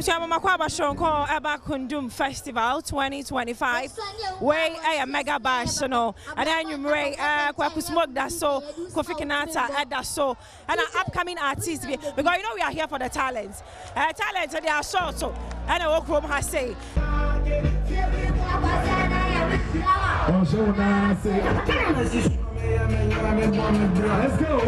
Axim Kundum Festival 2025. Way a mega bash, no. And then you may smoke that so, Kofi Kinata at that so, and an upcoming artist because you know we are here for the talents. Talents they are short so, and I walk home has say. Let's go.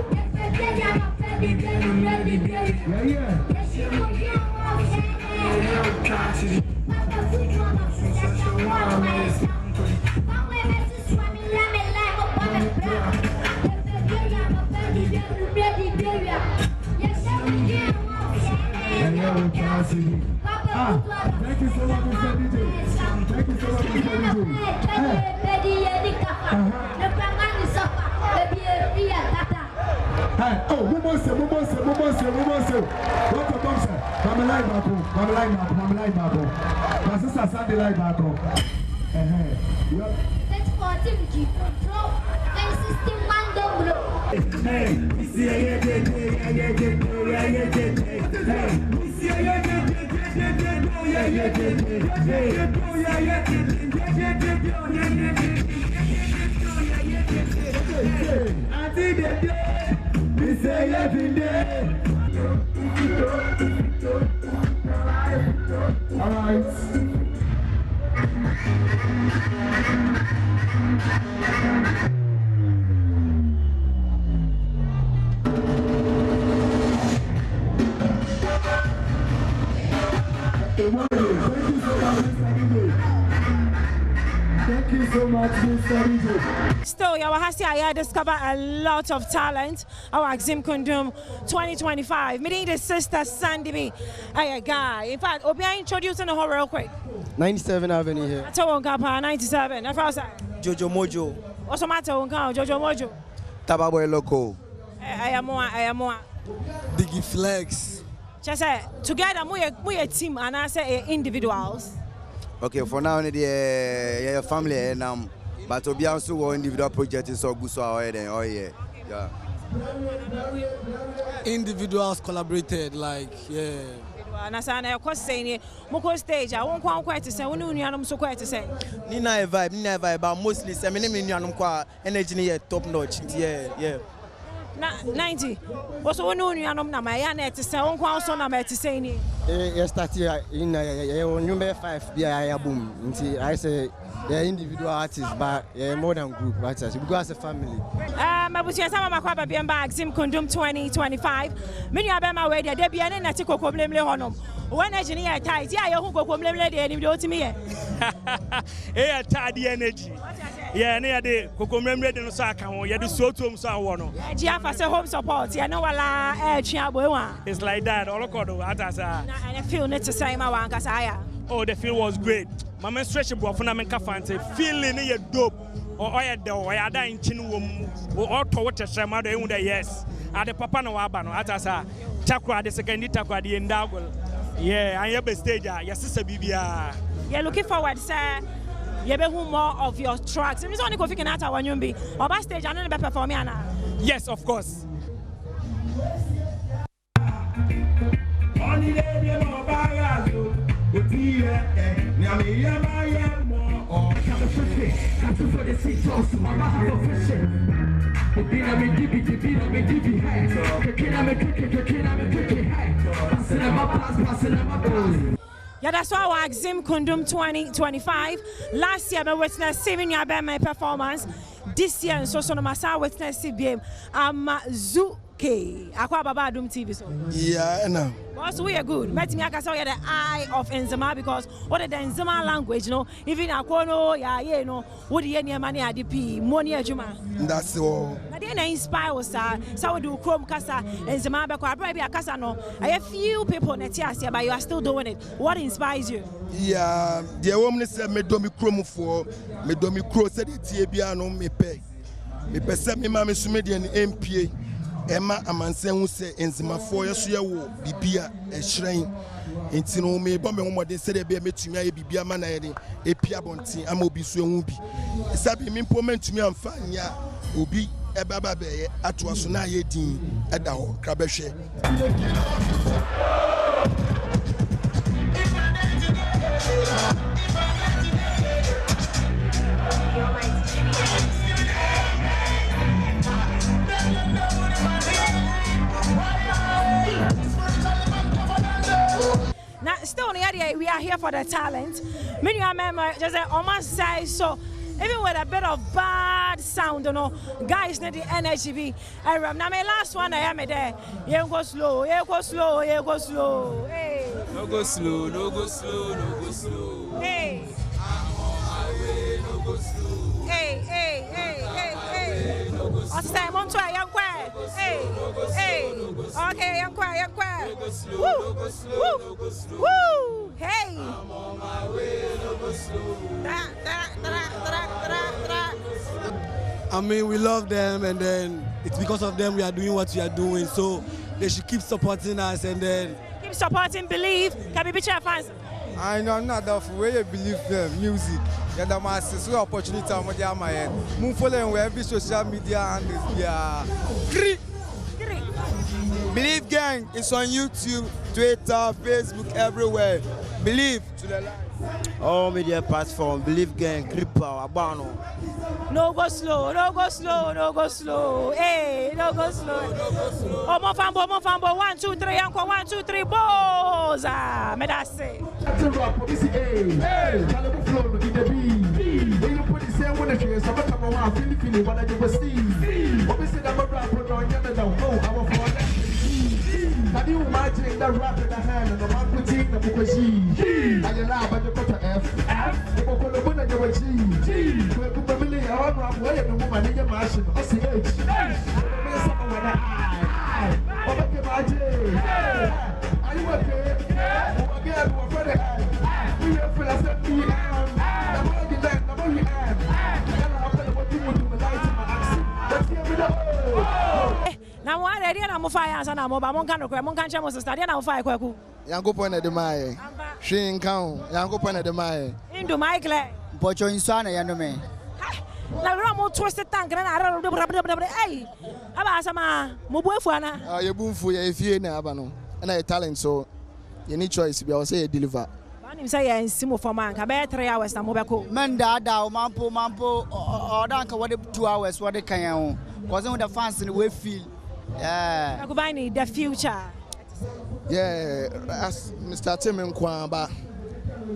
Thank you so much, Mr. DJ. Thank you so much, Mr. DJ. Oh, Mumo say. What a bomb, sir. Come alive, Marco. My sister Sandy live, Marco. Let's continue. All right. Thank you so much, Mr. DJ. Still, I discover a lot of talent. Our Axim Kundum 2025. Meeting the sister Sandy, a guy. In fact, I'll be introducing the whole real quick. 97 Avenue here. That's all 97. Jojo Mojo. What's the matter, Jojo Mojo? Tababoy Loco. I am more. Diggy Flex. Just say, together, we a team and I say individuals. Okay, for now, the family and but to be also individual project is so good so yeah. Individuals collaborated And as I was saying, Moko stage, I won't quite to say, we knew so quite to say. Nina vibe, but mostly energy top notch. Yeah. 90. What's one new my to say, on Quanson, I'm to say. Yes, that's in number 5, yeah, boom. I say they're individual artists, but more than group artists because a family. I was just my crab being back, Axim Kundum 2025. Many of them are ready, they be an ethical problem. One engineer tight, yeah, who go from lady and you do to me. Hey, tidy energy. Yeah, near the Cocomem Red and Osaka, you do so to him. So, Jaffa home support, you know, it's like that, all of and I feel need to say my one because oh, the feel was great. My menstruation was fundamental fancy, feeling a dope or I had the dying chin or to a shama, yes. At the Papa no Abano, Atasa, Chakra, the second Takwa, the Endagel. Yeah, I have a stage, your sister Bibia. You're looking forward, sir. You have more of your tracks. It's only going to when you be or backstage and then perform. Yes, of course. Yeah, that's why our Axim Kundum 2025. Last year, I witnessed 7-year my performance. This year, so no masa witness CBM. Aqua Badwam TV. So. Yeah, no. But we are good. Met me, I can say the eye of Enzima because what the Enzima language, you know, even Aquano, you know, what the any money at the P, money Juma. That's all. But then I inspire us, so we do Chrome Casa, Enzima, because probably a Casano. I have few people in the but you are still doing it. What inspires you? Yeah, the woman said, me do me Chrome for me do me cross at the Tiabiano, me pay. Me perceive me, mammy, Sumedian MPA. Emma Amansen who say Enzima 4 years ago, Bibia, a shrine. In Tino, me, Bomber, they said, be a meeting, I be a man, a Piabonti, I will be so whoopy. Sabi me, moment to me, I'm fine, ya, will be a baba bear at Wasuna Yedin at the Crabeshe. still we are here for the talent. Many remember just on my side, so even with a bit of bad sound, you know, guys need the energy. Be now my last one I am there. You go slow, you go slow, you go slow. Hey. No go slow, no go slow, no go slow. Hey. I'm on my way, no go slow. Hey. What's the time on try, young quiet. Hey. Okay, young quiet. Woo. Hey. I'm on my way, no go slow. I mean, we love them, and then it's because of them we are doing what we are doing. So they should keep supporting us, and then keep supporting. Believe. Can we be your fans? I know not that way you believe them music. Yeah, the masses so opportunity I'm on my head. Move following every social media and yeah. Believe Gang is on YouTube, Twitter, Facebook, everywhere. Believe to the life. All media platform, Believe Gang, Clipper, Abano. No go slow. Hey, no go slow. Oh, more fambo. 1, 2, 3, uncle. 1, 2, 3, balls. Me that say. That's a rap, but this is hey, Calibu flow, look in the beat. When you put the same one, it's a matter of one, Philippine, what I do was see. What we said about rap, but on the other, no, our father. Can you imagine that rap in the hand and the man putting the Bukashi? And you laugh at the cutter F. The Bokolobun and your G. We're going to be a rap way and the woman in your machine. I see H. There's someone with an eye. Oh, look at my J. Are you okay? Oh, again, we're for the eye. We have for the same PM. The more you learn, the more you earn. Then I'll tell you what you will do with light in my Axim. Let's hear me now. Now why they na mo fire answer na mo ba mo kan no mo kan che mo sister dey na mo fire kwaku Yankopon na de mai. Hwe nkan, Yankopon na de mai. Indo Michael. Pocho insana ya no me. Na we mo twist tank na ara hey. Aba asama mo buefu ana. Ye bumfu ye efie na aba no. Na ye talent so ye need choice bi o say ye deliver. Banim say ye nsimo for man ka be 3 hours na mo be ko. Man da mampo o dan ka what 2 hours what kan yan. Cause when the fans in we feel yeah. The future. Yeah, as Mr. Tim Nkwamba,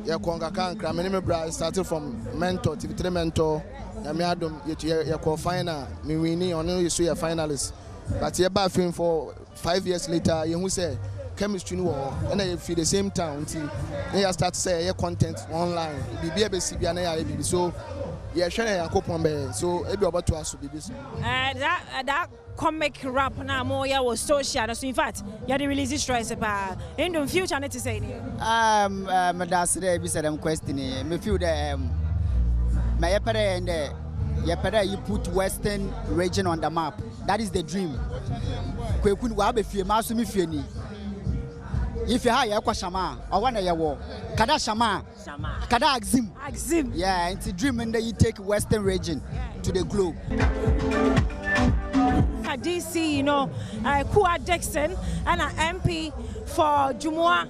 yeah, Konga Kankra, my name is started from mentor, TV3 mentor, Adom, you call final, me winning on you see a finalist. But you're back film for 5 years later, you say chemistry war, and I feel the same town. They start to say content online, BBC, so yeah, Shana so maybe about to us to be this. That comic rap na moya was social. So in fact, you the release stress pa. In the future, need to say ni. That's the be said question. Me feel that my yapere and you put Western region on the map. That is the dream. Kwekun wa be fie ma so me fie ni. If you have a shama, I want a war. Kada shama, kada Axim. Yeah, it's a dream, and then you take Western region to the globe. DC, you know, Kua Dixon and an MP for Jumua.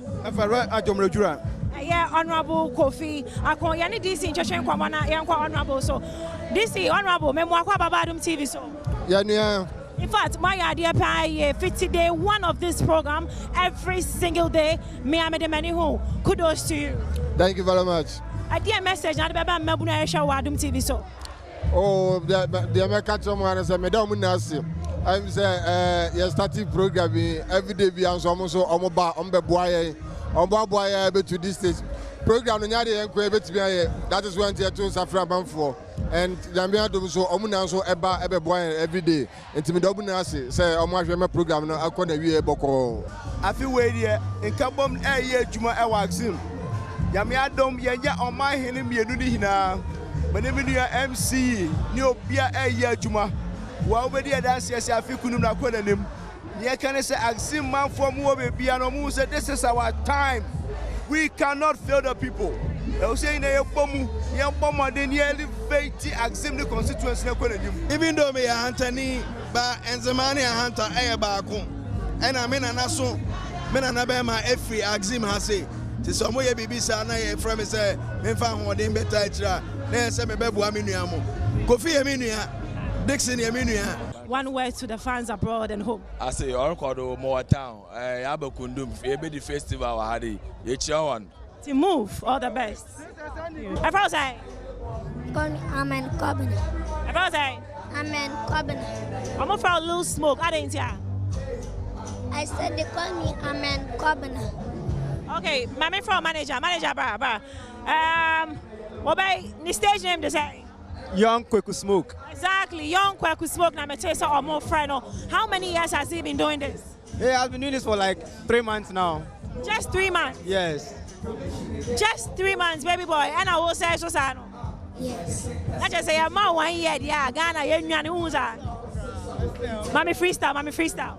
Yeah, Honorable Kofi. I call Yani DC in Chashen Kwamana, Yankwa Honorable. So, DC Honorable, Memoir Badwam TV. So, yeah. In fact, my idea pay 50 day one of this program every single day. Me and the many who kudos to you. Thank you very much. A dear message na beba mabuna show Adom TV so. Oh, the American someone say me don munasi. I'm say you starting programming every day be am so omoba ombeboaye. Ombeboaye be to this stage. Program no nyade enko e betimi aye. That is when they to Safra Banfo. And Zambia do so omuna so ebe boy every day. Ntimi do buna ase say omo ahwe me program no akọ na wie boko. Afi we dia nka bom ye adwuma e wa Axim. Yame Adom yenya oman hene mienu ni hina. Mane me nua MC ni obia ye adwuma. Wa obedi dance ase Afi Kundum na akọ na nem. Ye kan say Axim man from wo be bia no mu say this is our time. We cannot fail the people. I was saying that young bomber they elevate Axim the constituency. Even though me a hunter ni ba enzemani a hunter baako. And I mean anaso me na be ma every Axim has say. Ti so mo ye bibisa na ye frame say me fa hoden beta ira. Na say me beboa me nua mo. Kofi ye me nua. Dixon ye me nua. One word to the fans abroad and home. I say, Orkodo, more town. Axim Kundum, maybe the festival I had it. It's your one. To move, all the best. Everyone say. Amen, Covenant. Everyone say. Amen, Covenant. I'm going for a little smoke. I didn't hear. I said they call me Amen, Covenant. Okay, my from manager, bra. What by the stage name they say? Young Kweku Smoke. Exactly, Young Kweku Smoke. Now me tell you or more friend. How many years has he been doing this? Yeah, I've been doing this for like 3 months now. Just 3 months. Yes. Just 3 months, baby boy. And I will say so, son. Yes. I just say I'm 1 year. Yeah, Ghana, you Mommy freestyle.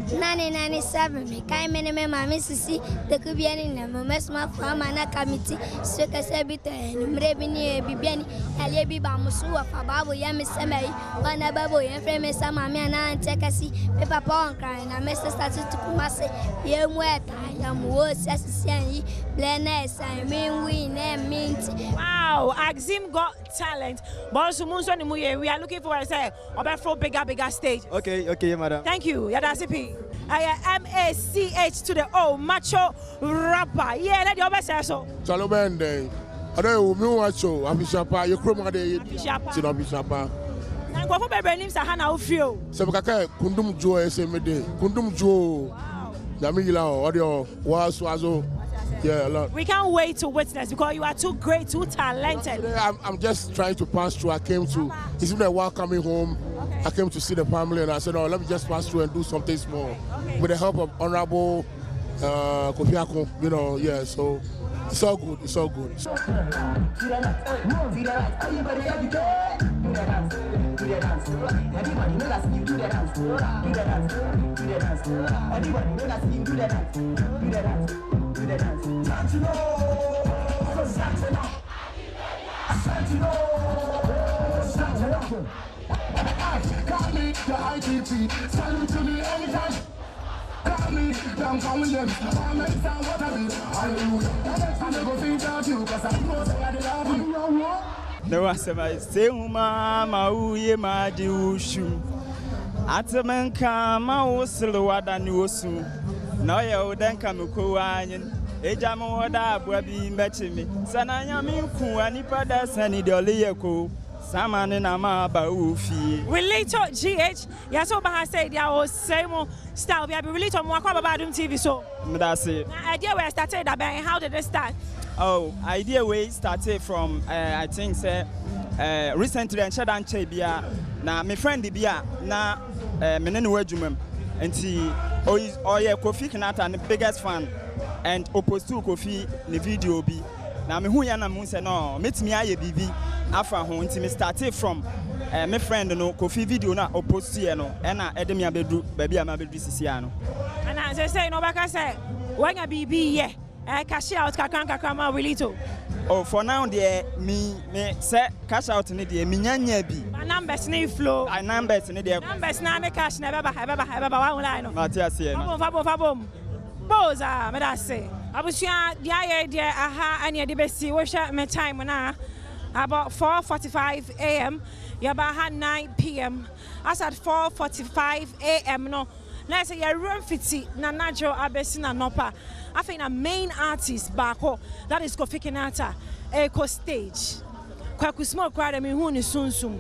1997, me kai mene me mami sisi te kubiani na mo mesma fama na committee so ka se bito mre bi ni bibiani ale bi ba musu wa fa babo ya me semai wana babo ya frame me sama me na ante kasi me papa on cry na me sister to kumase ye mweta ya mo sisi yi bless I mean we name mint. Wow, Axim got talent. But we are looking for say for bigger stage. Okay, madam. Thank you. Yadasipi. MACH to the O macho rapper. Yeah, let your best so. Salomende. I don't know what show. Abishapa, you chroma de Abishapa. And go for baby names are Hana Ufio. Sabaka Kundum Joe SMD. Kundum Joe. Damila audio was Wazo. Yeah, a lot. We can't wait to witness because you are too great, too talented. Today, I'm just trying to pass through. It's been a while coming home. Okay. I came to see the family and I said, oh, let me just pass through and do something small. Okay. With the help of Honorable Kofiako, you know, yeah, so it's all good, it's all good. Call me the ITP, send to me anytime. Call me, I'm calling them. I'm making sound what I mean. Hallelujah. I'm never think about you, because I know that I love you. No, I say, Mama, uye madi ushu. Atamanka, ma osilo wada ni osu. No, ya udenka mkuwanyin. Ejamu wada abwabi mbechimi. Sana nyami kuwa nipada sani doliyeko. Samani na maba ufi. Relito GH, yaso baha said ya o same style. We have relito mo akwa Badwam TV so. That's it. Idea where I started that band. How did it start? Oh, idea we started from I think say recently and shadan chebia na my friend bia na menene wadwumam enti oye Kofi Kinata the biggest fan and opposed to Kofi the video bi na me hu ya na mu say no metimi aye bibi afa ho enti me started from my friend no Kofi video na opposed to no e na edem ya bedu ba bia ma bedu sisia no and as I say no baka say when ya bibi ye cash out kakrankakrama relito. Oh, for now, dear, me say cash out in the minyanya bi. Numbers need flow. Numbers in the numbers na me cash never one line. Matthias here. Fabom. Boza, me that say. Abusia dia aha anya de besi we hwe me time na about 4:45 a.m. Yabaha 9 p.m. As at 4:45 a.m. no. Let's say you're room fiti na najo abesina nopa. I think a main artist bako that is Kofi Kinata Eco Stage. Kwaku Smoke crowd me who ni sunsum.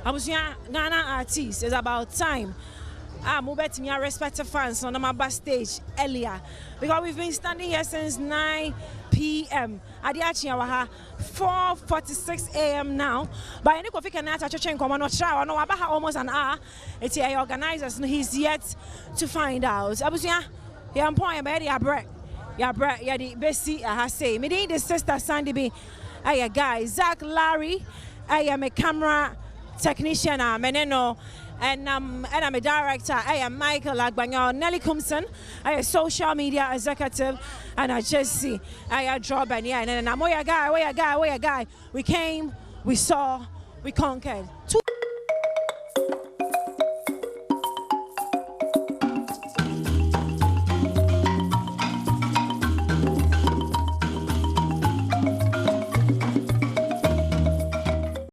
I was young Ghana artist. It's about time. Mubet me respected fans on my backstage earlier because we've been standing here since 9 p.m. Adiachi awaha 4:46 a.m. now. But any Kofi Kinata church and common no no abaha almost an hour. It's the organizers and he's yet to find out. I was young. Yeah, I'm pointing about your break. Yeah, the best see I say. Me the sister Sandy be. Hey, guy Zach Larry. I am a camera technician. Meneno. And I'm a director. I am Michael Agbanyo, Nelly Kumson. I am social media executive, and I just see I am job and yeah. And I'm where a guy. We came, we saw, we conquered.